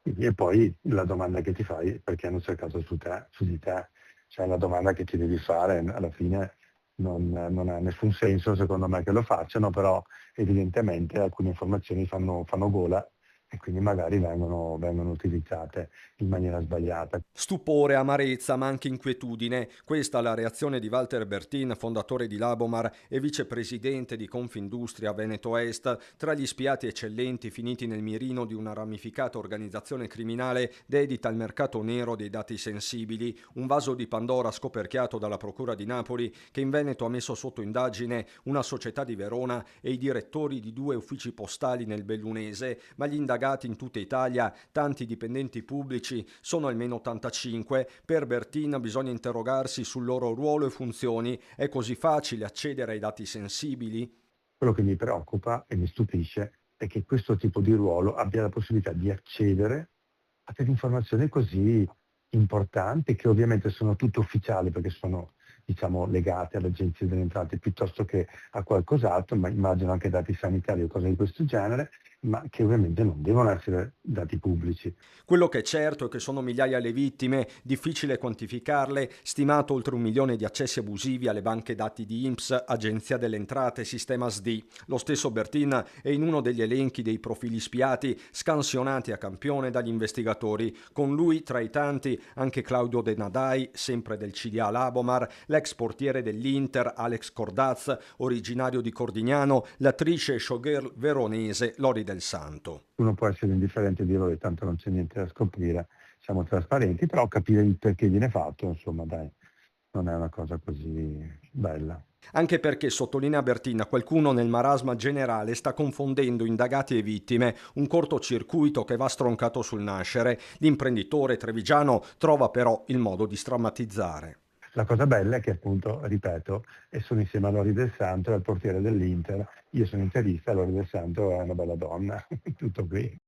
E poi la domanda che ti fai: perché hanno cercato su di te? Cioè la domanda che ti devi fare alla fine non ha nessun senso secondo me che lo facciano, però evidentemente alcune informazioni fanno gola e quindi magari vengono utilizzate in maniera sbagliata. Stupore, amarezza, ma anche inquietudine. Questa è la reazione di Walter Bertin, fondatore di Labomar e vicepresidente di Confindustria Veneto Est, tra gli spiati eccellenti finiti nel mirino di una ramificata organizzazione criminale dedita al mercato nero dei dati sensibili, un vaso di Pandora scoperchiato dalla Procura di Napoli che in Veneto ha messo sotto indagine una società di Verona e i direttori di 2 uffici postali nel Bellunese, ma gli indagati in tutta Italia, tanti dipendenti pubblici, sono almeno 85. Per Bertin bisogna interrogarsi sul loro ruolo e funzioni. È così facile accedere ai dati sensibili? Quello che mi preoccupa e mi stupisce è che questo tipo di ruolo abbia la possibilità di accedere a delle informazioni così importanti, che ovviamente sono tutte ufficiali perché sono, diciamo, legate all'Agenzia delle Entrate piuttosto che a qualcos'altro, ma immagino anche dati sanitari o cose di questo genere, ma che ovviamente non devono essere dati pubblici. Quello che è certo è che sono migliaia le vittime, difficile quantificarle, stimato oltre 1 milione di accessi abusivi alle banche dati di INPS, Agenzia delle Entrate, Sistema SD. Lo stesso Bertin è in uno degli elenchi dei profili spiati scansionati a campione dagli investigatori. Con lui, tra i tanti, anche Claudio De Nadai, sempre del CDA Labomar, l'ex portiere dell'Inter Alex Cordaz, originario di Cordignano, l'attrice e showgirl veronese Lori Del Santo. Uno può essere indifferente e dire: "Vabbè, tanto non c'è niente da scoprire, siamo trasparenti", però capire il perché viene fatto, insomma dai, non è una cosa così bella. Anche perché, sottolinea Bertin, qualcuno nel marasma generale sta confondendo indagati e vittime, un cortocircuito che va stroncato sul nascere. L'imprenditore trevigiano trova però il modo di strammatizzare. La cosa bella è che appunto, ripeto, sono insieme a Lori Del Santo e al portiere dell'Inter. Io sono interista, Lori Del Santo è una bella donna, tutto qui.